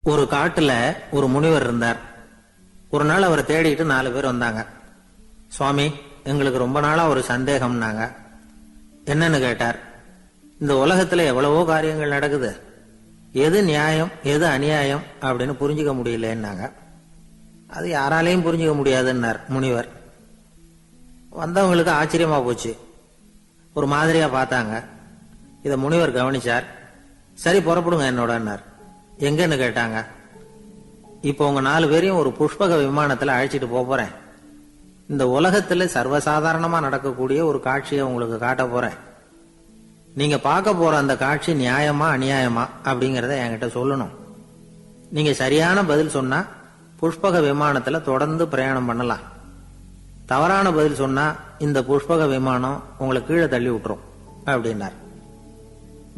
ஒரு காட்டுல ஒரு முனிவர் இருந்தார். ஒரு நாள் அவரை தேடிட்டு 4 பேர் வந்தாங்க. சுவாமி, எங்களுக்கு ரொம்ப நாளா ஒரு சந்தேகம்னாங்க. என்னன்னு கேட்டார். இந்த உலகத்துல எவ்வளவோ காரியங்கள் நடக்குது, எது நியாயம் எது அநியாயம் அப்படின்னு புரிஞ்சுக்க முடியலன்னாங்க. அது யாராலையும் புரிஞ்சுக்க முடியாதுன்னார் முனிவர். வந்தவங்களுக்கு ஆச்சரியமா போச்சு, ஒரு மாதிரியா பார்த்தாங்க. இத முனிவர் கவனிச்சார். சரி, புறப்படுங்க என்னோடன்னார். எங்கன்னு கேட்டாங்க. இப்போ உங்க 4 பேரையும் ஒரு புஷ்பக விமானத்துல அழைச்சிட்டு போறேன். இந்த உலகத்துல சர்வசாதாரணமா நடக்கக்கூடிய ஒரு காட்சியை உங்களுக்கு காட்ட போறேன். நீங்க பார்க்க போற அந்த காட்சி நியாயமா அநியாயமா அப்படிங்கறத என்கிட்ட சொல்லணும். நீங்க சரியான பதில் சொன்னா புஷ்பக விமானத்துல தொடர்ந்து பிரயாணம் பண்ணலாம். தவறான பதில் சொன்னா இந்த புஷ்பக விமானம் உங்களை கீழே தள்ளி விட்டுரும் அப்படின்னார்.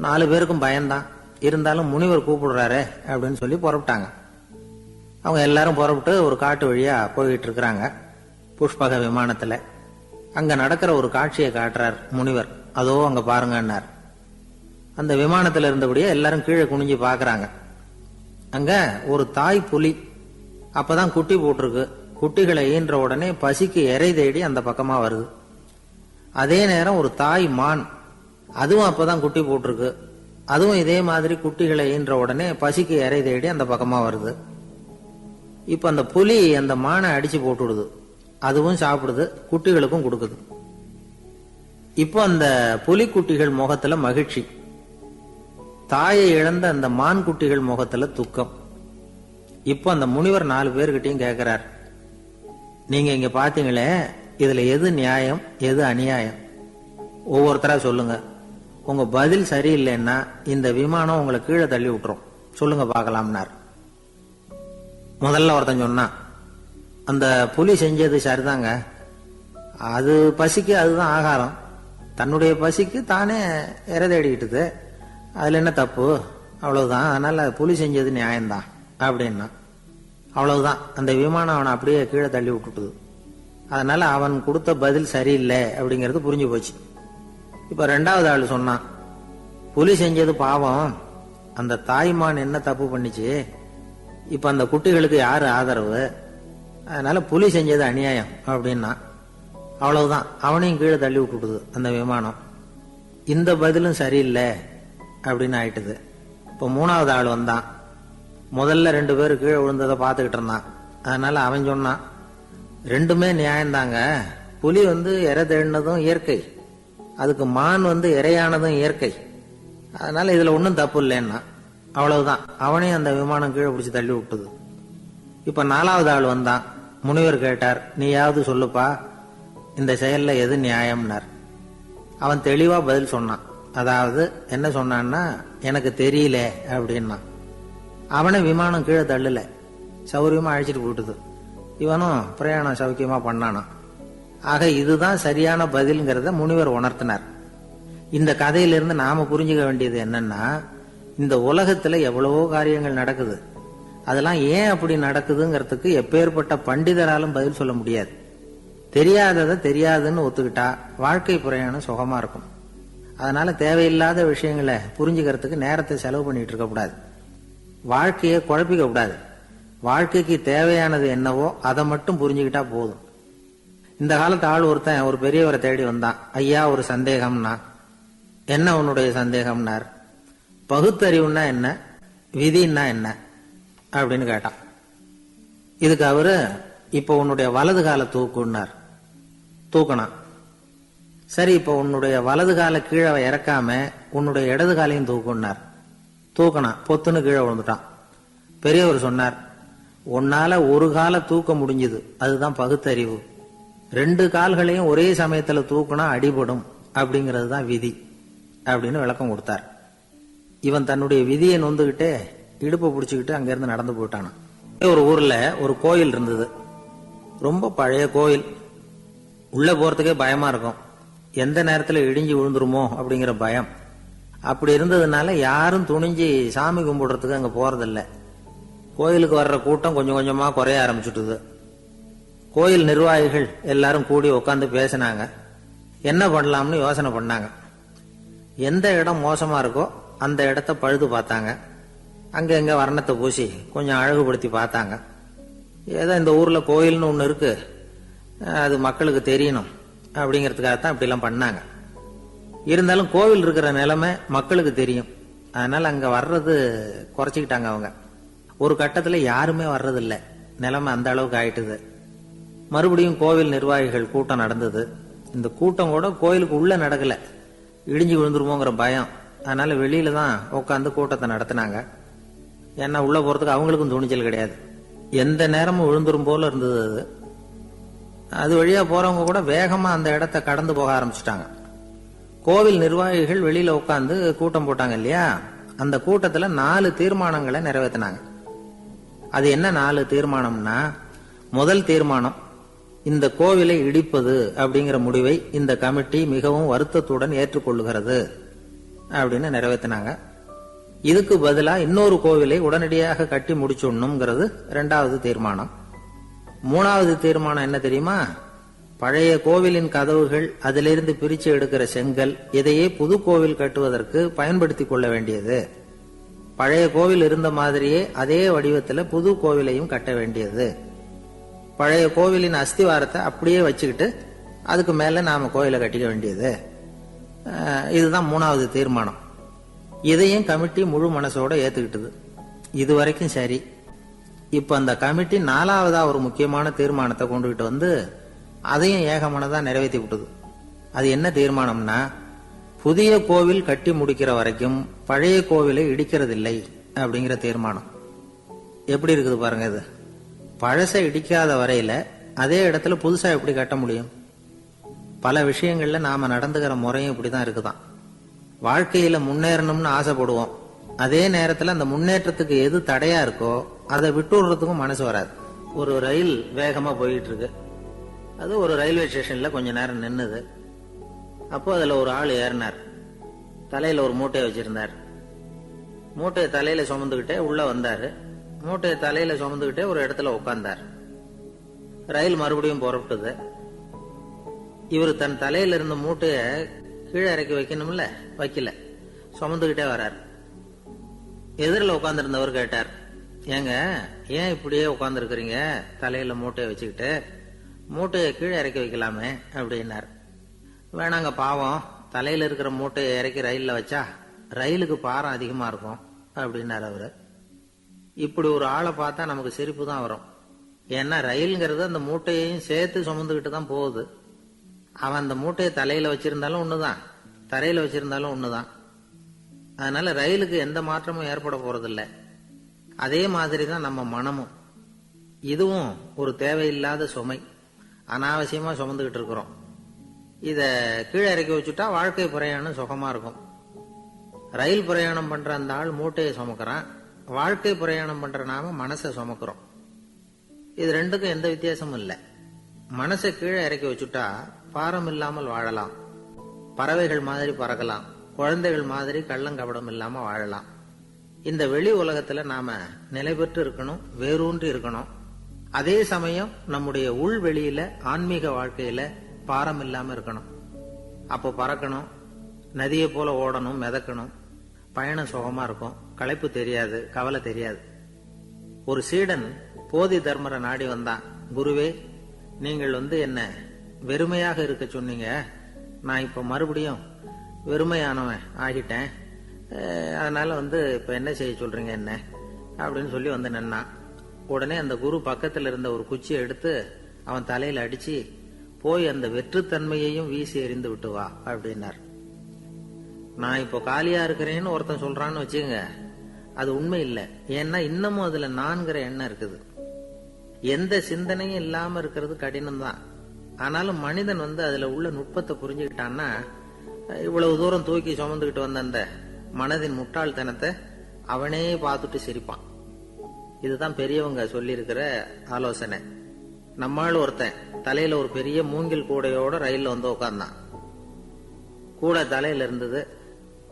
4 பேருக்கும் பயம்தான். இருந்தாலும் முனிவர் கூப்பிடுறாரு அப்படின்னு சொல்லி புறப்பட்டாங்க. அவங்க எல்லாரும் புறப்பட்டு ஒரு காட்டு வழியா போயிட்டு இருக்கிறாங்க புஷ்பக விமானத்துல. அங்க நடக்கிற ஒரு காட்சியை காட்டுறார் முனிவர். அதோ அங்க பாருங்கன்னார். அந்த விமானத்துல இருந்தபடியே எல்லாரும் கீழே குனிஞ்சு பாக்குறாங்க. அங்க ஒரு தாய் புலி அப்பதான் குட்டி போட்டிருக்கு. குட்டிகளை ஈன்ற உடனே பசிக்கு இறை தேடி அந்த பக்கமா வருது. அதே நேரம் ஒரு தாய் மான், அதுவும் அப்பதான் குட்டி போட்டிருக்கு. அதுவும் இதே மாதிரி குட்டிகளை ஈன்ற உடனே பசிக்கு இறை தேடி அந்த பக்கமா வருது. இப்ப அந்த புலி அந்த மானை அடிச்சு போட்டுடுது. அதுவும் சாப்பிடுது, குட்டிகளுக்கும் கொடுக்குது. இப்போ அந்த புலி குட்டிகள் முகத்துல மகிழ்ச்சி, தாயை இழந்த அந்த மான் குட்டிகள் முகத்துல துக்கம். இப்போ அந்த முனிவர் 4 பேர்கிட்டையும் கேட்கிறார், நீங்க இங்க பாத்தீங்களே, இதுல எது நியாயம் எது அநியாயம்? ஒவ்வொருத்தரா சொல்லுங்க. உங்க பதில் சரியில்லைன்னா இந்த விமானம் உங்களை கீழே தள்ளி விட்டுரும். சொல்லுங்க பார்க்கலாம்னார். முதல்ல ஒருத்தன் சொன்னான், அந்த புலி செஞ்சது சரிதாங்க. அது பசிக்கு அதுதான் ஆகாரம். தன்னுடைய பசிக்கு தானே இறை தேடிக்கிட்டுது. அதுல என்ன தப்பு? அவ்வளவுதான். அதனால புலி செஞ்சது நியாயம்தான் அப்படின்னா. அவ்வளவுதான், அந்த விமானம் அவனை அப்படியே கீழே தள்ளி விட்டுட்டுது. அதனால அவன் கொடுத்த பதில் சரியில்லை அப்படிங்கிறது புரிஞ்சு போச்சு. இப்ப 2வது ஆள் சொன்னான், புலி செஞ்சது பாவம், அந்த தாய்மான் என்ன தப்பு பண்ணிச்சு? இப்ப அந்த குட்டிகளுக்கு யாரு ஆதரவு? அதனால புலி செஞ்சது அநியாயம் அப்படின்னா. அவ்வளவுதான், அவனையும் கீழே தள்ளி விட்டுடுது அந்த விமானம். இந்த பதிலும் சரியில்லை அப்படின்னு ஆயிட்டுது. இப்ப 3வது ஆள் வந்தான். முதல்ல 2 பேர் கீழே விழுந்ததை பார்த்துக்கிட்டு இருந்தான். அதனால அவன் சொன்னான், ரெண்டுமே நியாயம்தாங்க. புலி இறை தேடினதும் இயற்கை, அதுக்கு மான் இறையானதும் இயற்கை. அதனால இதுல ஒன்றும் தப்பு இல்லைன்னா. அவ்வளவுதான், அவனையும் அந்த விமானம் கீழே பிடிச்சி தள்ளி விட்டுது. இப்ப 4வது ஆள் வந்தான். முனிவர் கேட்டார், நீயாவது சொல்லுப்பா, இந்த செயல்ல எது நியாயம்னார். அவன் தெளிவா பதில் சொன்னான். அதாவது என்ன சொன்னான்னா, எனக்கு தெரியல அப்படின்னா. அவனை விமானம் கீழே தள்ளல, சௌரியமா அழைச்சிட்டு போட்டுது. இவனும் பிரயாணம் சௌக்கியமா பண்ணானா. ஆக இதுதான் சரியான பதில்ங்கிறத முனிவர் உணர்த்தினார். இந்த கதையிலிருந்து நாம புரிஞ்சுக்க வேண்டியது என்னன்னா, இந்த உலகத்துல எவ்வளவோ காரியங்கள் நடக்குது. அதெல்லாம் ஏன் அப்படி நடக்குதுங்கிறதுக்கு எப்பேற்பட்ட பண்டிதராலும் பதில் சொல்ல முடியாது. தெரியாததை தெரியாதுன்னு ஒத்துக்கிட்டா வாழ்க்கை பிரயாணம் சுகமா இருக்கும். அதனால தேவையில்லாத விஷயங்களை புரிஞ்சுக்கிறதுக்கு நேரத்தை செலவு பண்ணிட்டு இருக்க கூடாது. வாழ்க்கையை குழப்பிக்க கூடாது. வாழ்க்கைக்கு தேவையானது என்னவோ அதை மட்டும் புரிஞ்சுக்கிட்டா போதும். இந்த காலத்து ஆள் ஒருத்தன் ஒரு பெரியவரை தேடி வந்தான். ஐயா, ஒரு சந்தேகம்னா. என்ன உன்னுடைய சந்தேகம்னார். பகுத்தறிவுன்னா என்ன, விதின்னா என்ன அப்படின்னு கேட்டான். இதுக்கு அவரு, இப்ப உன்னுடைய வலது கால தூக்குன்னார். தூக்கணும். சரி, இப்ப உன்னுடைய வலது கால கீழே இறக்காம உன்னுடைய இடது காலையும் தூக்குன்னார். தூக்கணும். பொத்துன்னு கீழே விழுந்துட்டான். பெரியவர் சொன்னார், உன்னால ஒரு காலை தூக்க முடிஞ்சது, அதுதான் பகுத்தறிவு. 2 கால்களையும் ஒரே சமயத்துல தூக்குனா அடிபடும், அப்படிங்கிறது தான் விதி அப்படின்னு விளக்கம் கொடுத்தார். இவன் தன்னுடைய விதியை நொந்துகிட்டே இடுப்பை பிடிச்சுக்கிட்டு அங்கிருந்து நடந்து போயிட்டான். ஒரு ஊர்ல ஒரு கோயில் இருந்தது. ரொம்ப பழைய கோயில். உள்ள போறதுக்கே பயமா இருக்கும். எந்த நேரத்துல இடிஞ்சு விழுந்துருமோ அப்படிங்கிற பயம். அப்படி இருந்ததுனால யாரும் துணிஞ்சு சாமி கும்பிடுறதுக்கு அங்க போறதில்ல. கோயிலுக்கு வர்ற கூட்டம் கொஞ்சம் கொஞ்சமா குறைய ஆரம்பிச்சுட்டுது. கோயில் நிர்வாகிகள் எல்லாரும் கூடி உட்காந்து பேசினாங்க. என்ன பண்ணலாம்னு யோசனை பண்ணாங்க. எந்த இடம் மோசமா இருக்கோ அந்த இடத்த பழுது பார்த்தாங்க. அங்க எங்க வர்ணத்தை பூசி கொஞ்சம் அழகுபடுத்தி பார்த்தாங்க. ஏதோ இந்த ஊர்ல கோயில்னு ஒண்ணு இருக்கு, அது மக்களுக்கு தெரியணும் அப்படிங்கறதுக்காகத்தான் இப்படி எல்லாம் பண்ணாங்க. இருந்தாலும் கோவில் இருக்கிற நிலைமை மக்களுக்கு தெரியும், அதனால அங்க வர்றது குறைச்சிக்கிட்டாங்க அவங்க. ஒரு கட்டத்துல யாருமே வர்றதில்லை, நிலைமை அந்த அளவுக்கு ஆயிட்டுது. மறுபடியும் கோவில் நிர்வாகிகள் கூட்டம் நடந்தது. இந்த கூட்டம் கூட கோயிலுக்கு உள்ள நடக்கல, இடிஞ்சு விழுந்துருமோங்கிற பயம். அதனால வெளியில தான் உட்காந்து கூட்டத்தை நடத்தினாங்க. ஏன்னா உள்ள போறதுக்கு அவங்களுக்கும் துணிச்சல் கிடையாது, எந்த நேரமும் விழுந்துரும் போல இருந்தது அது. அது வழியா போறவங்க கூட வேகமா அந்த இடத்தை கடந்து போக ஆரம்பிச்சுட்டாங்க. கோவில் நிர்வாகிகள் வெளியில உட்காந்து கூட்டம் போட்டாங்க இல்லையா, அந்த கூட்டத்துல 4 தீர்மானங்களை நிறைவேற்றினாங்க. அது என்ன 4 தீர்மானம்னா, முதல் தீர்மானம், இந்த கோவிலை இடிப்பது அப்படிங்கிற முடிவை இந்த கமிட்டி மிகவும் வருத்தத்துடன் ஏற்றுக்கொள்ளுகிறது அப்படின்னு நிறைவேற்றினாங்க. இதுக்கு பதிலா இன்னொரு கோவிலை உடனடியாக கட்டி முடிச்சுடணுங்கிறது 2வது தீர்மானம். 3வது தீர்மானம் என்ன தெரியுமா, பழைய கோவிலின் கதவுகள், அதிலிருந்து பிரிச்சு எடுக்கிற செங்கல், இதையே புது கோவில் கட்டுவதற்கு பயன்படுத்திக் கொள்ள வேண்டியது. பழைய கோவில் இருந்த மாதிரியே அதே வடிவத்தில் புது கோவிலையும் கட்ட வேண்டியது. பழைய கோவிலின் அஸ்திவாரத்தை அப்படியே வச்சுக்கிட்டு அதுக்கு மேல நாம கோவிலை கட்டிக்க வேண்டியது. இதுதான் 3வது தீர்மானம். இதையும் கமிட்டி முழு மனசோட ஏத்துக்கிட்டது. இது வரைக்கும் சரி. இப்ப அந்த கமிட்டி 4வதா ஒரு முக்கியமான தீர்மானத்தை கொண்டுகிட்டு வந்து அதையும் ஏகமனதா நிறைவேற்றி விட்டது. அது என்ன தீர்மானம்னா, புதிய கோவில் கட்டி முடிக்கிற வரைக்கும் பழைய கோவிலை இடிக்கிறதில்லை அப்படிங்கிற தீர்மானம். எப்படி இருக்குது பாருங்க இது. பழசை இடிக்காத வரையில அதே இடத்துல புதுசா எப்படி கட்ட முடியும்? பல விஷயங்கள்ல நாம நடந்துகிற முறையும் இப்படிதான் இருக்குதான். வாழ்க்கையில முன்னேறணும்னு ஆசைப்படுவோம், அதே நேரத்துல அந்த முன்னேற்றத்துக்கு எது தடையா இருக்கோ அதை விட்டுடுறதுக்கும் மனசு வராது. ஒரு ரயில் வேகமா போயிட்டு இருக்கு, அது ஒரு ரயில்வே ஸ்டேஷன்ல கொஞ்ச நேரம் நின்னுது. அப்போ அதுல ஒரு ஆள் ஏறினார், தலையில ஒரு மூட்டையை வச்சிருந்தார். மூட்டையை தலையில சுமந்துகிட்டே உள்ள வந்தாரு. மூட்டையை தலையில சுமந்துகிட்டே ஒரு இடத்துல உட்கார்ந்தார். ரயில் மறுபடியும் புறப்பட்டது. இவர் தன் தலையில இருந்த மூட்டைய கீழே இறக்கி வைக்கணும்ல, வைக்கல, சுமந்துகிட்டே வர்றார். எதிரில் உட்கார்ந்துருந்தவர் கேட்டார், ஏங்க ஏன் இப்படியே உட்கார்ந்து இருக்கிறீங்க தலையில மூட்டையை வச்சுக்கிட்டு, மூட்டையை கீழே இறக்கி வைக்கலாமே அப்படின்னார். வேணாங்க, பாவம், தலையில இருக்கிற மூட்டையை இறக்கி ரயில்ல வச்சா ரயிலுக்கு பாரம் அதிகமா இருக்கும் அப்படின்னார் அவரு. இப்படி ஒரு ஆளை பார்த்தா நமக்கு சிரிப்பு தான் வரும். ஏன்னா ரயில்ங்கிறது அந்த மூட்டையையும் சேர்த்து சுமந்துகிட்டு தான் போகுது. அவன் அந்த மூட்டையை தலையில வச்சிருந்தாலும் ஒண்ணுதான், தரையில வச்சிருந்தாலும் ஒண்ணுதான். அதனால ரயிலுக்கு எந்த மாற்றமும் ஏற்பட போறதில்ல. அதே மாதிரிதான் நம்ம மனமும். இதுவும் ஒரு தேவையில்லாத சுமை, அனாவசியமா சுமந்துகிட்டு இருக்கிறோம். இத கீழே இறக்கி வச்சுட்டா வாழ்க்கை பிரயாணம் சுகமா இருக்கும். ரயில் பிரயாணம் பண்ற அந்த ஆள் மூட்டையை சுமக்கிறான், வாழ்க்கை பிரயாணம் பண்ற நாம மனசை சுமக்கிறோம். இது ரெண்டுக்கும் எந்த வித்தியாசமும் இல்லை. மனசை கீழே இறக்கி வச்சுட்டா பாரம் இல்லாமல் வாழலாம், பறவைகள் மாதிரி பறக்கலாம், குழந்தைகள் மாதிரி கள்ளங்கபடம் இல்லாம வாழலாம். இந்த வெளி உலகத்துல நாம நிலை பெற்று இருக்கணும், வேரூன்றி இருக்கணும். அதே சமயம் நம்முடைய உள் வெளியில ஆன்மீக வாழ்க்கையில பாரம் இல்லாம இருக்கணும். அப்போ பறக்கணும், நதியை போல ஓடணும், மிதக்கணும். பயணம் சுகமா இருக்கும், களைப்பு தெரியாது, கவலை தெரியாது. ஒரு சீடன் போதி தர்மரை நாடி வந்தான். குருவே, நீங்கள் என்ன வெறுமையாக இருக்க சொன்னீங்க, நான் இப்ப மறுபடியும் வெறுமையானவன் ஆகிட்டேன், அதனால இப்ப என்ன செய்ய சொல்றீங்க என்ன அப்படின்னு சொல்லி நின்னான். உடனே அந்த குரு பக்கத்துல இருந்த ஒரு குச்சியை எடுத்து அவன் தலையில அடிச்சு, போய் அந்த வெற்றுத்தன்மையையும் வீசி எறிந்து விட்டு வா அப்படின்னார். நான் இப்போ காலியா இருக்கிறேன்னு ஒருத்தன் சொல்றான்னு வச்சுங்க, அது உண்மை இல்லை. ஏன்னா இன்னமும் அதுல நான்கிற எண்ணம் இருக்குது. எந்த சிந்தனையும் இல்லாம இருக்கிறது கடினம் தான். ஆனாலும் மனிதன் அதுல உள்ள நுட்பத்தை புரிஞ்சுக்கிட்டான்னா, இவ்வளவு தூரம் தூக்கி சுமந்துகிட்டு வந்த அந்த மனதின் முட்டாள்தனத்தை அவனே பார்த்துட்டு சிரிப்பான். இதுதான் பெரியவங்க சொல்லி இருக்கிற ஆலோசனை. நம்மால் ஒருத்தன் தலையில ஒரு பெரிய மூங்கில் கூடையோட ரயில்ல உட்கார்ந்தான். கூட தலையில இருந்தது,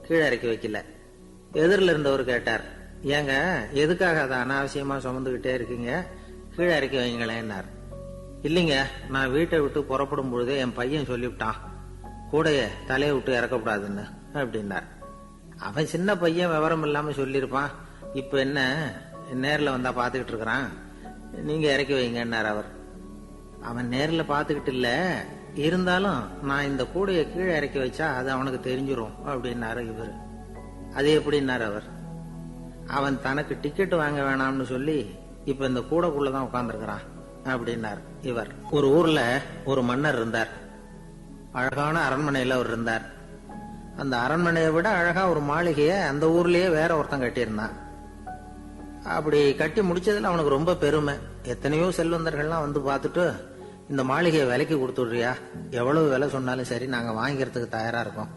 கீழே இறக்கி வைக்கல. எதிரில் இருந்தவர் கேட்டார், ஏங்க எதுக்காக அதை அனாவசியமா சுமந்துகிட்டே இருக்கீங்க, கீழே இறக்கி வைங்களேன்னார். இல்லைங்க, நான் வீட்டை விட்டு புறப்படும் பொழுதே என் பையன் சொல்லிவிட்டான், கூடைய தலையை விட்டு இறக்கப்படாதுன்னு அப்படின்னார். அவன் சின்ன பையன், விவரம் இல்லாம சொல்லியிருப்பான். இப்ப என்ன நேர்ல வந்தா பாத்துக்கிட்டு இருக்கிறான், நீங்க இறக்கி வைங்கன்னார் அவர். அவன் நேர்ல பாத்துக்கிட்டு இல்ல, இருந்தாலும் நான் இந்த கூடைய கீழே இறக்கி வச்சா அது அவனுக்கு தெரிஞ்சிரும் அப்படின்னாரு இவர். அது எப்படின்னாரு அவர். அவன் தனக்கு டிக்கெட் வாங்க வேணாம்னு சொல்லி இப்ப இந்த கூடைக்குள்ளதான் உட்கார்ந்துருக்கிறான் அப்படின்னார் இவர். ஒரு ஊர்ல ஒரு மன்னர் இருந்தார். அழகான அரண்மனையில அவர் இருந்தார். அந்த அரண்மனையை விட அழகா ஒரு மாளிகைய அந்த ஊர்லயே வேற ஒருத்தன் கட்டியிருந்தான். அப்படி கட்டி முடிச்சதுல அவனுக்கு ரொம்ப பெருமை. எத்தனையோ செல்வந்தர்கள்லாம் வந்து பார்த்துட்டு, இந்த மாளிகையை விலைக்கு கொடுத்துடுறியா, எவ்வளவு விலை சொன்னாலும் சரி நாங்க வாங்கிக்கிறதுக்கு தயாரா இருக்கோம்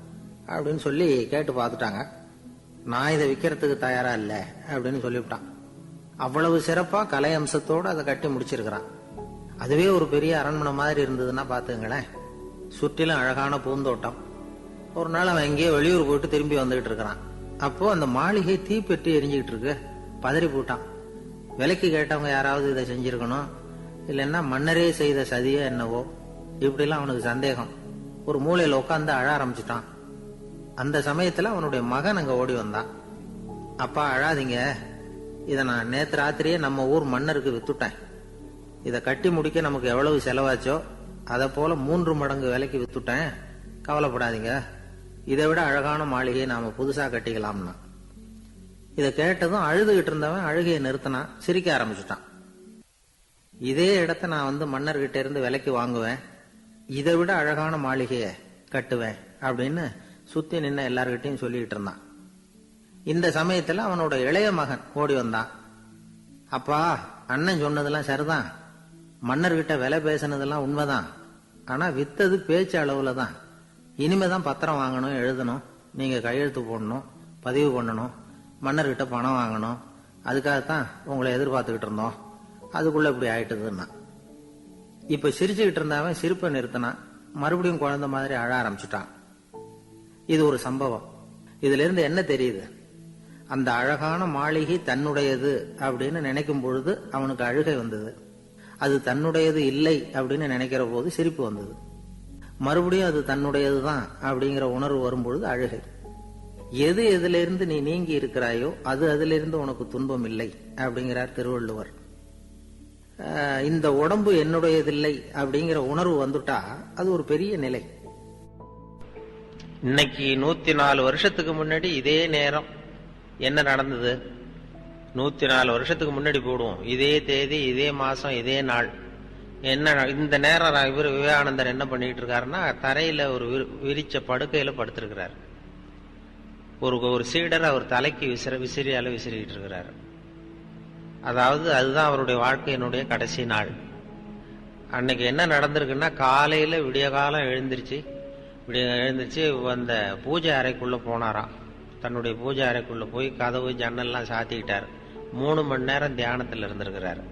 அப்படின்னு சொல்லி கேட்டு பார்த்துட்டாங்க. நான் இதை விற்கிறதுக்கு தயாரா இல்ல அப்படின்னு சொல்லிவிட்டான். அவ்வளவு சிறப்பா கலை அம்சத்தோடு அதை கட்டி முடிச்சிருக்கிறான். அதுவே ஒரு பெரிய அரண்மனை மாதிரி இருந்ததுன்னா பாத்துங்களேன். சுற்றிலும் அழகான பூந்தோட்டம். ஒரு நாள் அவன் எங்கேயோ வெளியூர் போயிட்டு திரும்பி வந்துகிட்டு இருக்கிறான். அப்போ அந்த மாளிகை தீப்பெட்டி எரிஞ்சுக்கிட்டு இருக்கு. பதறி போட்டான். விலைக்கு கேட்டவங்க யாராவது இதை செஞ்சிருக்கணும், இல்லைன்னா மன்னரே செய்த சதியோ என்னவோ, இப்படிலாம் அவனுக்கு சந்தேகம். ஒரு மூலையில உட்காந்து அழ ஆரம்பிச்சுட்டான். அந்த சமயத்துல அவனுடைய மகன் அங்க ஓடி வந்தான். அப்பா அழாதீங்க, இதை நான் நேத்து ராத்திரியே நம்ம ஊர் மன்னருக்கு வித்துட்டேன். இதை கட்டி முடிக்க நமக்கு எவ்வளவு செலவாச்சோ அதை போல 3 மடங்கு விலைக்கு வித்துட்டேன், கவலைப்படாதீங்க. இதை விட அழகான மாளிகையை நாம புதுசா கட்டிக்கலாம்னா. இதை கேட்டதும் அழுதுகிட்டு இருந்தவன் அழுகையை நிறுத்தினான், சிரிக்க ஆரம்பிச்சுட்டான். இதே இடத்த நான் மன்னர்கிட்ட இருந்து விலைக்கு வாங்குவேன், இதை விட அழகான மாளிகையை கட்டுவேன் அப்படின்னு சுத்தி நின்ன எல்லார்கிட்டையும் சொல்லிட்டு இருந்தான். இந்த சமயத்துல அவனோட இளைய மகன் ஓடி வந்தான். அப்பா, அண்ணன் சொன்னதெல்லாம் சரிதான், மன்னர்கிட்ட விலை பேசினதெல்லாம் உண்மைதான். ஆனா வித்தது பேச்சு அளவுல தான். இனிமேதான் பத்திரம் வாங்கணும், எழுதணும், நீங்க கையெழுத்து போடணும், பதிவு பண்ணணும், மன்னர்கிட்ட பணம் வாங்கணும். அதுக்காகத்தான் உங்களை எதிர்பார்த்துக்கிட்டு இருந்தோம். அதுக்குள்ள இப்படி ஆயிட்டுதுன்னா. இப்ப சிரிச்சுக்கிட்டு இருந்தவன் சிரிப்பை நிறுத்தினான். மறுபடியும் குழந்தை மாதிரி அழ ஆரம்பிச்சுட்டான். இது ஒரு சம்பவம். இதுல இருந்து என்ன தெரியுது? அந்த அழகான மாளிகை தன்னுடையது அப்படின்னு நினைக்கும் பொழுது அவனுக்கு அழுகை வந்தது. அது தன்னுடையது இல்லை அப்படின்னு நினைக்கிற போது சிரிப்பு வந்தது. மறுபடியும் அது தன்னுடையதுதான் அப்படிங்கிற உணர்வு வரும்பொழுது அழுகை. எது எதிலிருந்து நீ நீங்கி இருக்கிறாயோ அது அதிலிருந்து உனக்கு துன்பம் இல்லை அப்படிங்கிறார் திருவள்ளுவர். இந்த உடம்பு என்னுடையதில்லை அப்படிங்கிற உணர்வு வந்துட்டா அது ஒரு பெரிய நிலை. இன்னைக்கு 104 வருஷத்துக்கு முன்னாடி இதே நேரம் என்ன நடந்தது? 104 வருஷத்துக்கு முன்னாடி போடுவோம், இதே தேதி, இதே மாசம், இதே நாள் என்ன. இந்த நேரம் இவர் விவேகானந்தர் என்ன பண்ணிட்டு இருக்காருன்னா, தரையில ஒரு விரிச்ச படுக்கையில படுத்திருக்கிறார். ஒரு சீடர் அவர் தலைக்கு விசிறியால விசிறிட்டு இருக்கிறார். அதாவது அதுதான் அவருடைய வாழ்க்கையினுடைய கடைசி நாள். அன்னைக்கு என்ன நடந்திருக்குன்னா, காலையில விடிய காலம் எழுந்திருச்சு அந்த பூஜை அறைக்குள்ள போனாராம். தன்னுடைய பூஜை அறைக்குள்ள போய் கதவு ஜன்னல்லாம் சாத்திக்கிட்டார். 3 மணி நேரம் தியானத்துல இருந்திருக்கிறாரு.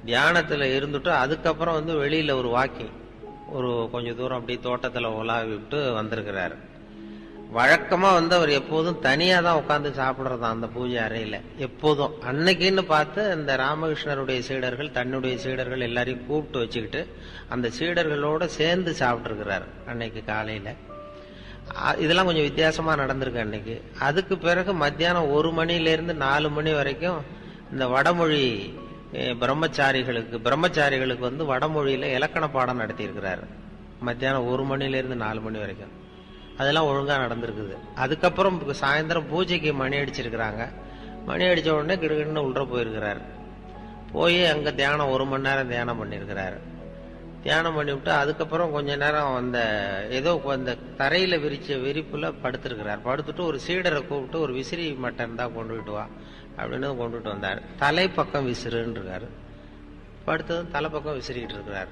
தியானத்துல இருந்துட்டு அதுக்கப்புறம் வெளியில ஒரு வாக்கிங், ஒரு கொஞ்ச தூரம் அப்படி தோட்டத்துல உலாவி விட்டு வந்திருக்கிறாரு. வழக்கமா அவர் எப்போதும் தனியா தான் உட்காந்து சாப்பிடுறதா அந்த பூஜை அறையில எப்போதும். அன்னைக்குன்னு பார்த்து அந்த ராமகிருஷ்ணருடைய சீடர்கள், தன்னுடைய சீடர்கள் எல்லாரையும் கூப்பிட்டு வச்சுக்கிட்டு அந்த சீடர்களோட சேர்ந்து சாப்பிட்டு இருக்கிறாரு அன்னைக்கு காலையில. இதெல்லாம் கொஞ்சம் வித்தியாசமா நடந்திருக்கு அன்னைக்கு. அதுக்கு பிறகு மத்தியானம் 1 மணில இருந்து 4 மணி வரைக்கும் இந்த வடமொழி பிரம்மச்சாரிகளுக்கு வடமொழியில இலக்கண பாடம் நடத்தி இருக்கிறாரு. மத்தியானம் 1 மணில இருந்து 4 மணி வரைக்கும் அதெல்லாம் ஒழுங்கா நடந்திருக்குது. அதுக்கப்புறம் சாயந்தரம் பூஜைக்கு மணி அடிச்சிருக்கிறாங்க. மணி அடிச்ச உடனே கிடுகிடுன்னு உள்ள போயிருக்கிறாரு. போய் அங்க தியானம் 1 மணி நேரம் தியானம் பண்ணிருக்கிறாரு. தியானம் பண்ணிவிட்டு அதுக்கப்புறம் கொஞ்ச நேரம் ஏதோ அந்த தரையில விரிச்ச விரிப்புல படுத்திருக்கிறார். படுத்துட்டு ஒரு சீடரை கூப்பிட்டு, ஒரு விசிறி மட்டன் தான் கொண்டுகிட்டு வா அப்படின்னு கொண்டுட்டு வந்தார். தலை பக்கம் விசிறுன்னு இருக்காரு. படுத்ததும் தலை பக்கம் விசிறிக்கிட்டு இருக்கிறார்.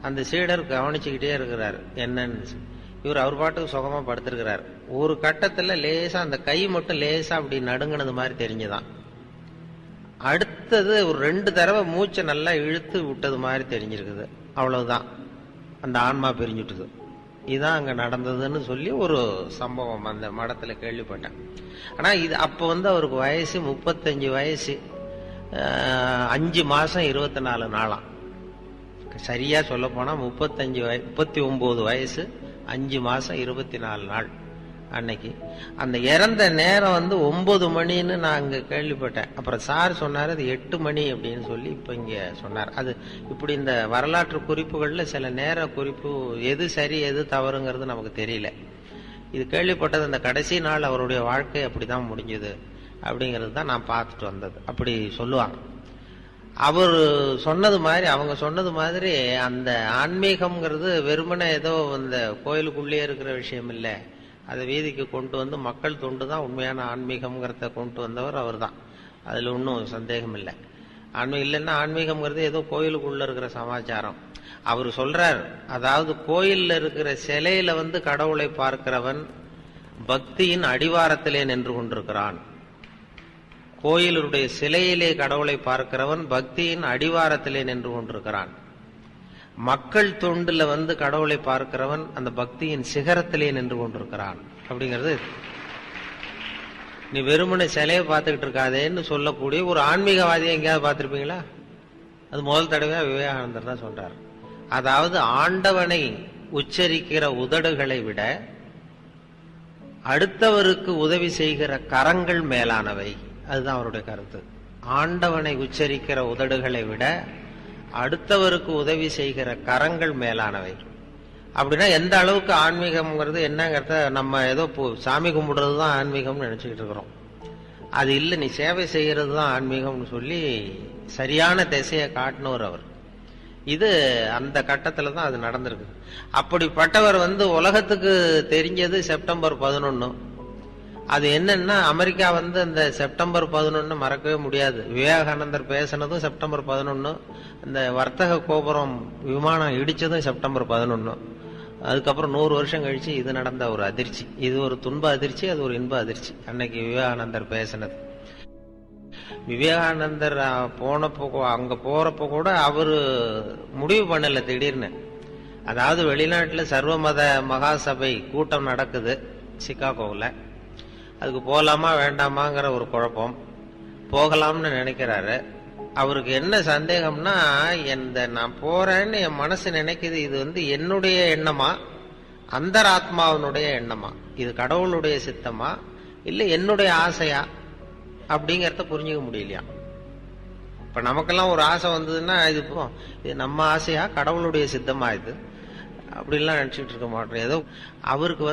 அந்த சீடர் கவனிச்சுக்கிட்டே இருக்கிறார் என்னன்னு. இவர் அவர் பாட்டுக்கு சுகமா படுத்திருக்கிறார். ஒரு கட்டத்துல லேசா அந்த கை மட்டும் லேசா அப்படி நடுங்கினது மாதிரி தெரிஞ்சுதான். அடுத்தது ஒரு 2 தடவை மூச்சை நல்லா இழுத்து விட்டது மாதிரி தெரிஞ்சிருக்குது. அவ்வளவுதான், அந்த ஆன்மா பிரிஞ்சுட்டுது. இதுதான் அங்க நடந்ததுன்னு சொல்லி ஒரு சம்பவம் அந்த மடத்துல கேள்விப்பட்டேன். ஆனா இது அப்ப அவருக்கு வயசு 35 வயசு, 5 மாசம் 24 நாளாம். சரியா சொல்ல போனா 39 வயசு, 5 மாசம் 24 நாள் அன்னைக்கு. அந்த இறந்த நேரம் 9 மணின்னு நான் அங்க கேள்விப்பட்டேன். அப்புறம் சார் சொன்னாரு அது 8 மணி அப்படின்னு சொல்லி இப்ப இங்க சொன்னார். அது இப்படி இந்த வரலாற்று குறிப்புகள்ல சில நேர குறிப்பு எது சரி எது தவறுங்கிறது நமக்கு தெரியல. இது கேள்விப்பட்டது அந்த கடைசி நாள் அவருடைய வாழ்க்கை அப்படிதான் முடிஞ்சது அப்படிங்கிறது தான் நான் பார்த்துட்டு வந்தது. அப்படி சொல்லுவாங்க. அவர் சொன்னது மாதிரி, அவங்க சொன்னது மாதிரி அந்த ஆன்மீகம்ங்கிறது வெறுமனே ஏதோ இந்த கோயிலுக்குள்ளே இருக்கிற விஷயம் இல்லை. அதை வீதிக்கு கொண்டு மக்கள் தொண்டு தான் உண்மையான ஆன்மீகம்ங்கிறத கொண்டு வந்தவர் அவர் தான். அதுல ஒன்றும் சந்தேகம் இல்லை. ஆன்மீகம் இல்லைன்னா ஆன்மீகம்ங்கிறது ஏதோ கோயிலுக்குள்ள இருக்கிற சமாச்சாரம். அவர் சொல்றார், அதாவது கோயில்ல இருக்கிற சிலையில கடவுளை பார்க்கிறவன் பக்தியின் அடிவாரத்திலே நின்று கொண்டிருக்கிறான். கோயிலுடைய சிலையிலே கடவுளை பார்க்கிறவன் பக்தியின் அடிவாரத்திலே நின்று கொண்டிருக்கிறான். மக்கள் தொண்டுல கடவுளை பார்க்கிறவன் அந்த பக்தியின் சிகரத்திலே நின்று கொண்டிருக்கிறான் அப்படிங்கிறது. நீ வெறுமனை சிலையை பார்த்துக்கிட்டு இருக்காதேன்னு சொல்லக்கூடிய ஒரு ஆன்மீகவாதியை எங்கேயாவது பார்த்திருப்பீங்களா? அது முதல் தடவையா விவேகானந்தர் தான் சொல்றார். அதாவது ஆண்டவனை உச்சரிக்கிற உதடுகளை விட அடுத்தவருக்கு உதவி செய்கிற கரங்கள் மேலானவை. அதுதான் அவருடைய கருத்து. ஆண்டவனை உச்சரிக்கிற உதடுகளை விட அடுத்தவருக்கு உதவி செய்கிற கரங்கள் மேலானவை. அப்படின்னா எந்த அளவுக்கு ஆன்மீகம்ங்கிறது என்னங்கிறத நம்ம ஏதோ சாமி கும்பிடுறது தான் ஆன்மீகம்னு நினைச்சுக்கிட்டு இருக்கிறோம். அது இல்லை, நீ சேவை செய்யறது தான் ஆன்மீகம்னு சொல்லி சரியான திசையை காட்டினவர் அவர். இது அந்த கட்டத்துல தான் அது நடந்திருக்கு. அப்படிப்பட்டவர் உலகத்துக்கு தெரிஞ்சது செப்டம்பர் 11. அது என்னன்னா அமெரிக்கா அந்த செப்டம்பர் 11 மறக்கவே முடியாது. விவேகானந்தர் பேசினதும் செப்டம்பர் 11, இந்த வர்த்தக கோபுரம் விமானம் இடிச்சதும் செப்டம்பர் 11. அதுக்கப்புறம் 100 வருஷம் கழிச்சு இது நடந்த ஒரு அதிர்ச்சி. இது ஒரு துன்ப அதிர்ச்சி, அது ஒரு இன்ப அதிர்ச்சி. அன்னைக்கு விவேகானந்தர் பேசினது. விவேகானந்தர் அங்க போறப்போ கூட அவரு முடிவு பண்ணல திடீர்னு. அதாவது வெளிநாட்டுல சர்வமத மகாசபை கூட்டம் நடக்குது சிகாகோவில். அதுக்கு போகலாமா வேண்டாமாங்கிற ஒரு குழப்பம். போகலாம்னு நினைக்கிறாரு. அவருக்கு என்ன சந்தேகம்னா, நான் போறேன்னு என் மனசு நினைக்குது, இது என்னுடைய எண்ணமா அந்தராத்மாவினுடைய எண்ணமா, இது கடவுளுடைய சித்தமா இல்ல என்னுடைய ஆசையா அப்படிங்கறத புரிஞ்சுக்க முடியலையா. இப்ப நமக்கெல்லாம் ஒரு ஆசை வந்ததுன்னா இது நம்ம ஆசையா கடவுளுடைய சித்தமா இது அப்படிலாம் நினைச்சிட்டு இருக்க மாட்டோம். ஏதோ அவருக்கு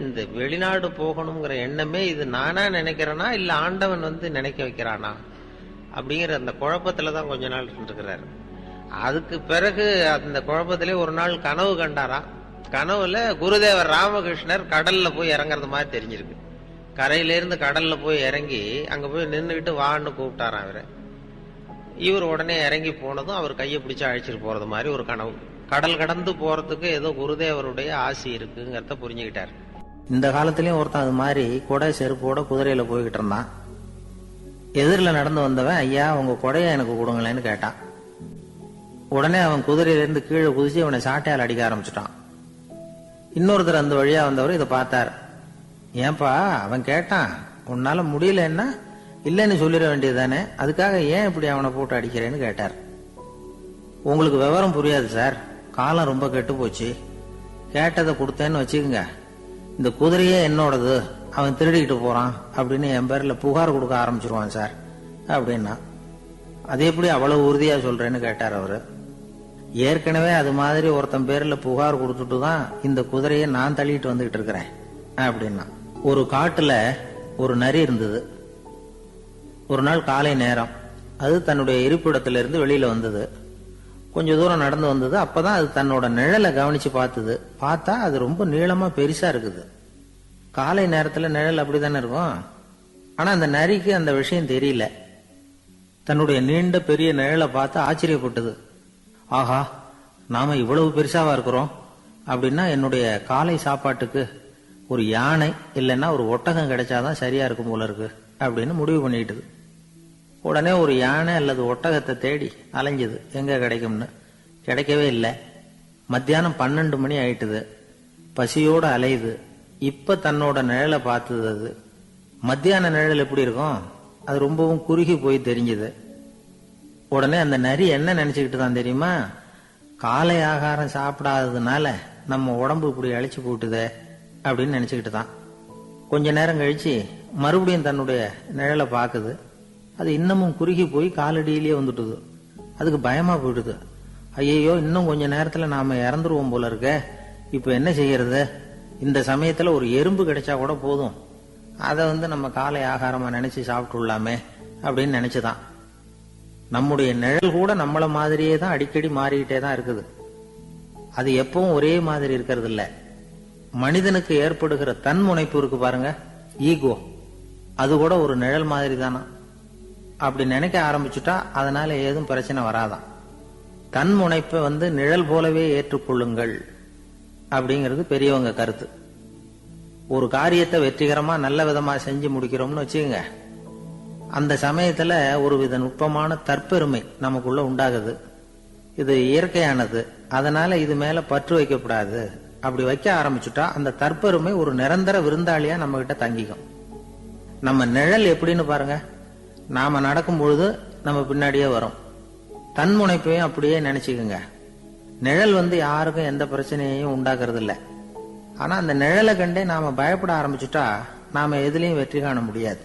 இந்த வெளிநாடு போகணுங்கிற எண்ணமே இது நானா நினைக்கிறேனா இல்ல ஆண்டவன் நினைக்க வைக்கிறானா அப்படிங்கிற அந்த குழப்பத்துலதான் கொஞ்ச நாள் இருக்கிறாரு. அதுக்கு பிறகு அந்த குழப்பத்திலே ஒரு நாள் கனவு கண்டாரா. கனவுல குருதேவர் ராமகிருஷ்ணர் கடல்ல போய் இறங்குறது மாதிரி தெரிஞ்சிருக்கு. கரையிலிருந்து கடல்ல போய் இறங்கி அங்க போய் நின்றுகிட்டு வான்னு கூப்பிட்டாராம் அவரை. இவர் உடனே இறங்கி போனதும் அவர் கையை பிடிச்சு அழைச்சிட்டு போறது மாதிரி ஒரு கனவு. கடல் கடந்து போறதுக்கு ஏதோ குருதேவருடைய ஆசி இருக்குங்கிறத புரிஞ்சுக்கிட்டார். இந்த காலத்திலயும் ஒருத்தன் அது மாதிரி கொடை செருப்போட குதிரையில போய்கிட்டு இருந்தான். எதிரில் நடந்து வந்தவன், ஐயா உங்க கொடையை எனக்கு கொடுங்களேன்னு கேட்டான். உடனே அவன் குதிரையிலிருந்து கீழே குதிச்சு அவனை சாட்டையால் அடிக்க ஆரம்பிச்சுட்டான். இன்னொருத்தர் அந்த வழியா வந்தவர் இதை பார்த்தார். ஏன்பா அவன் கேட்டான், உன்னால முடியலன்னா இல்லைன்னு சொல்லிட வேண்டியது தானே, அதுக்காக ஏன் இப்படி அவனை போட்டு அடிக்கிறேன்னு கேட்டார். உங்களுக்கு விவரம் புரியாது சார், காலம் ரொம்ப கெட்டு போச்சு. கேட்டதை கொடுத்தேன்னு வச்சுக்கோங்க, இந்த குதிரையே என்னோடது, அவன் திருடிக்கிட்டு போறான் அப்படின்னு என் பேர்ல புகார் கொடுக்க ஆரம்பிச்சிருவான் சார் அப்படின்னா. அது எப்படி அவ்வளவு உறுதியா சொல்றேன்னு கேட்டார் அவரு. ஏற்கனவே அது மாதிரி ஒருத்தன் பேர்ல புகார் கொடுத்துட்டு தான் இந்த குதிரையை நான் தள்ளிட்டு வந்துகிட்டு இருக்கிறேன் அப்படின்னா. ஒரு காட்டுல ஒரு நரி இருந்தது. ஒரு நாள் காலை நேரம் அது தன்னுடைய இருப்பிடத்துல இருந்து வெளியில வந்தது. கொஞ்ச தூரம் நடந்து வந்தது. அப்பதான் அது தன்னோட நிழலை கவனிச்சு பார்த்தது. பார்த்தா அது ரொம்ப நீளமா பெருசா இருக்குது. காலை நேரத்துல நிழல் அப்படித்தானே இருக்கும். ஆனா அந்த நரிக்கு அந்த விஷயம் தெரியல. தன்னுடைய நீண்ட பெரிய நிழலை பார்த்து ஆச்சரியப்பட்டது. ஆஹா, நாம இவ்வளவு பெருசாவா இருக்கிறோம் அப்படின்னா என்னுடைய காலை சாப்பாட்டுக்கு ஒரு யானை இல்லைன்னா ஒரு ஒட்டகம் கிடைச்சாதான் சரியா இருக்கும் போல இருக்கு அப்படின்னு முடிவு பண்ணிட்டுது. உடனே ஒரு யானை அல்லது ஒட்டகத்தை தேடி அலைஞ்சது, எங்க கிடைக்கும்னு. கிடைக்கவே இல்லை. மத்தியானம் 12 மணி ஆயிட்டுது. பசியோட அலையுது. இப்ப தன்னோட நிழலை பார்த்தது. அது மத்தியான நிழல் எப்படி இருக்கும், அது ரொம்பவும் குறுகி போய் தெரிஞ்சது. உடனே அந்த நரி என்ன நினைச்சுக்கிட்டு தான் தெரியுமா, காலை ஆகாரம் சாப்பிடாததுனால நம்ம உடம்பு இப்படி அழிச்சு போட்டுதே அப்படின்னு நினைச்சுக்கிட்டு தான். கொஞ்ச நேரம் கழிச்சு மறுபடியும் தன்னுடைய நிழலை பார்க்குது. அது இன்னமும் குறுகி போய் காலடியிலேயே வந்துட்டுது. அதுக்கு பயமா போயிடுது. ஐயோ, இன்னும் கொஞ்ச நேரத்துல நாம இறந்துருவோம் போல இருக்க. இப்ப என்ன செய்யறது? இந்த சமயத்துல ஒரு எறும்பு கிடைச்சா கூட போதும், அதை நம்ம காலை ஆகாரமா நினைச்சு சாப்பிட்டுள்ளாமே அப்படின்னு நினைச்சுதான். நம்முடைய நிழல் கூட நம்மள மாதிரியே தான் அடிக்கடி மாறிக்கிட்டே தான் இருக்குது. அது எப்பவும் ஒரே மாதிரி இருக்கிறது இல்ல. மனிதனுக்கு ஏற்படுகிற தன்முனைப்பு இருக்கு பாருங்க, ஈகோ, அது கூட ஒரு நிழல் மாதிரி தானா. அப்படி நினைக்க ஆரம்பிச்சுட்டா அதனால ஏதும் பிரச்சனை வராதான். தன்முனைப்பை நிழல் போலவே ஏற்றுக்கொள்ளுங்கள் அப்படிங்கிறது பெரியவங்க கருத்து. ஒரு காரியத்தை வெற்றிகரமா நல்ல விதமா செஞ்சு முடிக்கிறோம்னு வச்சுக்கோங்க, அந்த சமயத்துல ஒரு வித நுட்பமான தற்பெருமை நமக்குள்ள உண்டாகுது. இது இயற்கையானது, அதனால இது மேல பற்று வைக்கப்படாது. அப்படி வைக்க ஆரம்பிச்சுட்டா அந்த தற்பெருமை ஒரு நிரந்தர விருந்தாளியா நம்ம கிட்ட தங்கிக்கும். நம்ம நிழல் எப்படின்னு பாருங்க, நாம நடக்கும் பொழுது நம்ம பின்னாடியே வரும். தன்முனைப்பையும் அப்படியே நினைச்சுக்குங்க. நிழல் யாருக்கும் எந்த பிரச்சனையையும் உண்டாக்குறது இல்ல. ஆனா அந்த நிழலை கண்டே நாம பயப்பட ஆரம்பிச்சுட்டா நாம எதுலயும் வெற்றி காண முடியாது.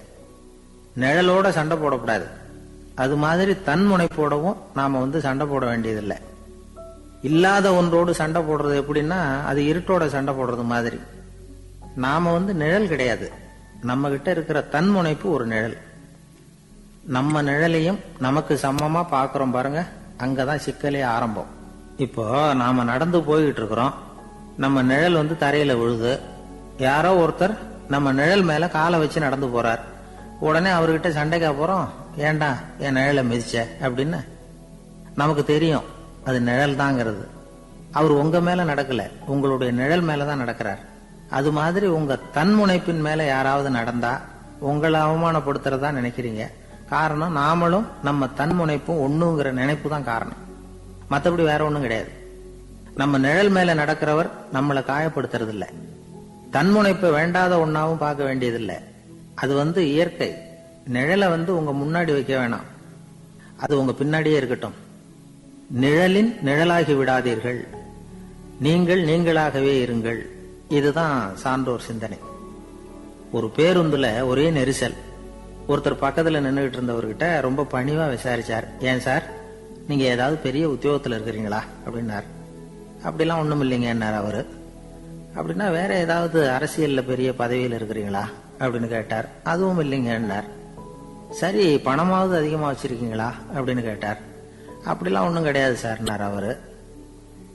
நிழலோட சண்டை போடக்கூடாது. அது மாதிரி தன்முனைப்போடவும் நாம சண்டை போட வேண்டியதில்லை. இல்லாத ஒன்றோடு சண்டை போடுறது எப்படின்னா, அது இருட்டோட சண்டை போடுறது மாதிரி. நாம நிழல் கிடையாது, நம்ம கிட்ட இருக்கிற தன்முனைப்பு ஒரு நிழல். நம்ம நிழலையும் நமக்கு சமமா பாக்குறோம் பாருங்க, அங்கதான் சிக்கலே ஆரம்பம். இப்போ நாம நடந்து போய்கிட்டு இருக்கிறோம், நம்ம நிழல் தரையில விழுது. யாரோ ஒருத்தர் நம்ம நிழல் மேல காலை வச்சு நடந்து போறார். உடனே அவர்கிட்ட சண்டைக்கா போறோம், ஏண்டா என் நிழலை மிதிச்ச அப்படின்னு. நமக்கு தெரியும் அது நிழல் தாங்கிறது. அவர் உங்க மேல நடக்கல, உங்களுடைய நிழல் மேலதான் நடக்கிறார். அது மாதிரி உங்க தன்முனைப்பின் மேல யாராவது நடந்தா உங்களை அவமானப்படுத்துறதா நினைக்கிறீங்க. காரணம், நாமளும் நம்ம தன்முனைப்பும் ஒண்ணுங்கிற நினைப்பு தான் காரணம், மற்றபடி வேற ஒண்ணும் கிடையாது. நம்ம நிழல் மேல நடக்கிறவர் நம்மளை காயப்படுத்துறது இல்ல. தன்முனைப்பை வேண்டாத ஒன்னாவும் பார்க்க வேண்டியதில்லை. அது இயற்கை. நிழலை உங்க முன்னாடி வைக்க வேணாம், அது உங்க பின்னாடியே இருக்கட்டும். நிழலின் நிழலாகி விடாதீர்கள், நீங்கள் நீங்களாகவே இருங்கள். இதுதான் சான்றோர் சிந்தனை. ஒரு பேருந்துல ஒரே நெரிசல். ஒருத்தர் பக்கத்துல நின்றுகிட்டு இருந்தவர்கிட்ட ரொம்ப பணிவா விசாரிச்சார், ஏன் சார் நீங்க ஏதாவது பெரிய உத்தியோகத்துல இருக்கிறீங்களா அப்படின்னார். அப்படிலாம் ஒண்ணும் இல்லைங்கன்னார் அவரு. அப்படின்னா வேற ஏதாவது அரசியல்ல பெரிய பதவியில் இருக்கிறீங்களா அப்படின்னு கேட்டார். அதுவும் இல்லைங்கன்னார். சரி, பணமாவது அதிகமா வச்சிருக்கீங்களா அப்படின்னு கேட்டார். அப்படிலாம் ஒண்ணும் கிடையாது சார்னார் அவரு.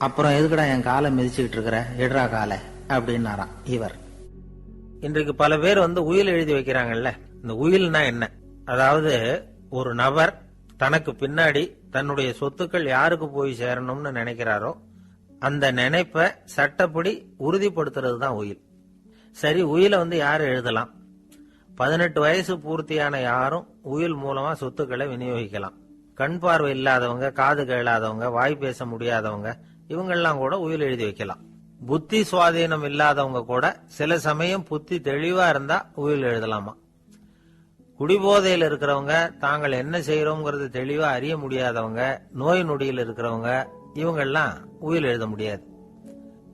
அப்புறம் எதுக்குடா என் காலை மிதிச்சுக்கிட்டு இருக்கிற, எடுறா காலை அப்படின்னாராம் இவர். இன்றைக்கு பல பேர் உயில் எழுதி வைக்கிறாங்கல்ல. இந்த உயில்னா என்ன? அதாவது ஒரு நபர் தனக்கு பின்னாடி தன்னுடைய சொத்துக்கள் யாருக்கு போய் சேரணும்னு நினைக்கிறாரோ அந்த நினைப்பை சட்டப்படி உறுதிப்படுத்துறது தான் உயில். சரி, உயில யாரு எழுதலாம்? 18 வயசு பூர்த்தியான யாரும் உயில் மூலமா சொத்துக்களை விநியோகிக்கலாம். கண் பார்வை இல்லாதவங்க, காது கேளாதவங்க, வாய் பேச முடியாதவங்க, இவங்கெல்லாம் கூட உயில் எழுதி வைக்கலாம். புத்தி சுவாதீனம் இல்லாதவங்க கூட சில சமயம் புத்தி தெளிவா இருந்தா உயில் எழுதலாமா. குடிபோதையில் இருக்கிறவங்க, தாங்கள் என்ன செய்யறோம்ங்கிறது தெளிவா அறிய முடியாதவங்க, நோய் நொடியில் இருக்கிறவங்க, இவங்கெல்லாம் உயில் எழுத முடியாது.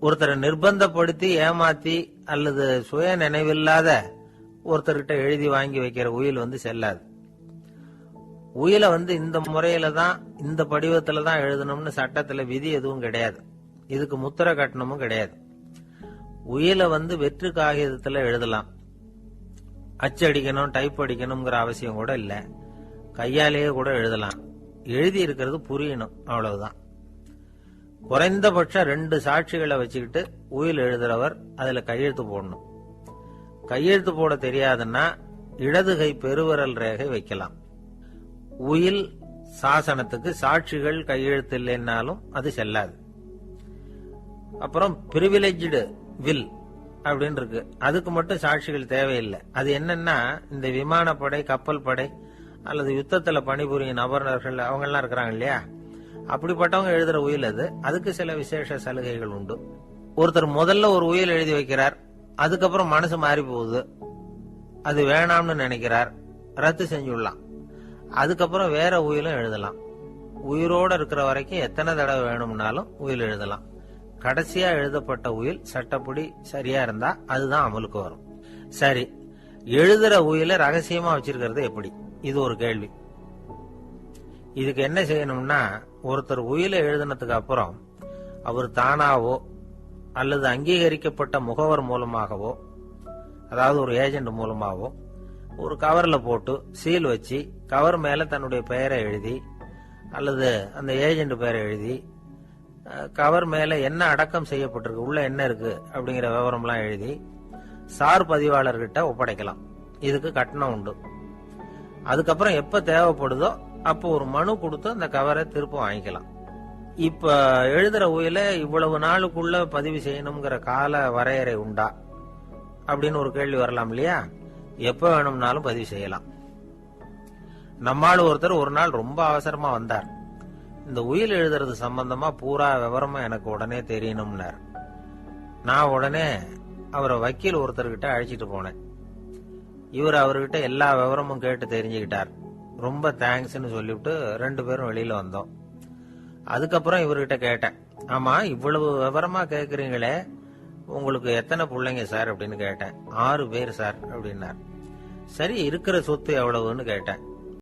ஒருத்தரை நிர்பந்தப்படுத்தி ஏமாத்தி அல்லது சுய நினைவில்லாத ஒருத்தர்கிட்ட எழுதி வாங்கி வைக்கிற உயில் செல்லாது. உயில இந்த முறையில தான், இந்த படிவத்துல தான் எழுதணும்னு சட்டத்துல விதி எதுவும் கிடையாது. இதுக்கு முத்திரை கட்டணமும் கிடையாது. உயில வெற்று காகிதத்துல எழுதலாம். அச்சடிக்கணும், டைப் அடிக்கணுங்கிற அவசியம் கூட இல்ல. கையாலேயே கூட எழுதலாம். எழுதி இருக்கிறது புரியணும், அவ்வளவுதான். குறைந்தபட்சம் 2 சாட்சிகளை வச்சுக்கிட்டு உயில் எழுதுறவர் அதுல கையெழுத்து போடணும். கையெழுத்து போட தெரியாதுன்னா இடது கை பெருவிரல் ரேகை வைக்கலாம். உயில் சாசனத்துக்கு சாட்சிகள் கையெழுத்து இல்லைன்னாலும் அது செல்லாது. அப்புறம் பிரிவிலேஜ்டு வில் அப்படின்னு இருக்கு, அதுக்கு மட்டும் சாட்சிகள் தேவையில்லை. அது என்னன்னா, இந்த விமானப்படை, கப்பல் படை அல்லது யுத்தத்துல பணிபுரியும் நபர்கள் அவங்க எல்லாம் இருக்கிறாங்க இல்லையா, அப்படிப்பட்டவங்க எழுதுற உயில் அது. அதுக்கு சில விசேஷ சலுகைகள் உண்டு. ஒருத்தர் முதல்ல ஒரு உயில் எழுதி வைக்கிறார், அதுக்கப்புறம் மனசு மாறி போகுது, அது வேணாம்னு நினைக்கிறார், ரத்து செஞ்சுடலாம். அதுக்கப்புறம் வேற உயிலும் எழுதலாம். உயிரோட இருக்கிற வரைக்கும் எத்தனை தடவை வேணும்னாலும் உயில் எழுதலாம். கடைசியா எழுதப்பட்ட உயில் சட்டப்படி சரியா இருந்தா அதுதான் அமலுக்கு வரும். சரி, எழுதுற உயில ரகசியமா வச்சிருக்கிறது எப்படி? இது ஒரு கேள்வி. இதுக்கு என்ன செய்யணும்னா, ஒருத்தர் உயில எழுதினதுக்கு அப்புறம் அவர் தானாவோ அல்லது அங்கீகரிக்கப்பட்ட முகவர் மூலமாகவோ, அதாவது ஒரு ஏஜென்ட் மூலமாகவோ, ஒரு கவர்ல போட்டு சீல் வச்சு கவர் மேல தன்னுடைய பெயரை எழுதி அல்லது அந்த ஏஜென்ட் பெயரை எழுதி கவர் மேல என்ன அடக்கம் செய்யப்பட்டிருக்கு, உள்ள என்ன இருக்கு அப்படிங்கிற விவரம்லாம் எழுதி சார் பதிவாளர்கிட்ட ஒப்படைக்கலாம். இதுக்கு கட்டணம் உண்டு. அதுக்கப்புறம் எப்ப தேவைப்படுதோ அப்போ ஒரு மனு கொடுத்து அந்த கவரை திரும்ப வாங்கிக்கலாம். இப்ப எழுதுற உயில இவ்வளவு நாளுக்குள்ள பதிவு செய்யணுங்கிற கால வரையறை உண்டா அப்படின்னு ஒரு கேள்வி வரலாம் இல்லையா? எப்ப வேணும்னாலும் பதிவு செய்யலாம். நம்மால் ஒருத்தர் ஒரு நாள் ரொம்ப அவசரமா வந்தார். இந்த உயில் எழுதுறது சம்பந்தமா பூரா விவரமா எனக்கு உடனே தெரியணும்னார். நான் உடனே அவரை வக்கீல் ஒருத்தர்கிட்ட அழைச்சிட்டு போனேன். இவர் அவர்கிட்ட எல்லா விவரமும் கேட்டு தெரிஞ்சுக்கிட்டார். ரொம்ப தேங்க்ஸ்ன்னு சொல்லிவிட்டு 2 பேரும் வெளியில வந்தோம். அதுக்கப்புறம் இவர்கிட்ட கேட்டேன், ஆமா இவ்வளவு விவரமா கேக்குறீங்களே, உங்களுக்கு எத்தனை பிள்ளைங்க சார் அப்படின்னு கேட்டேன். 6 பேர் சார் அப்படின்னார். சரி, இருக்கிற சொத்து எவ்வளவுன்னு கேட்டேன்.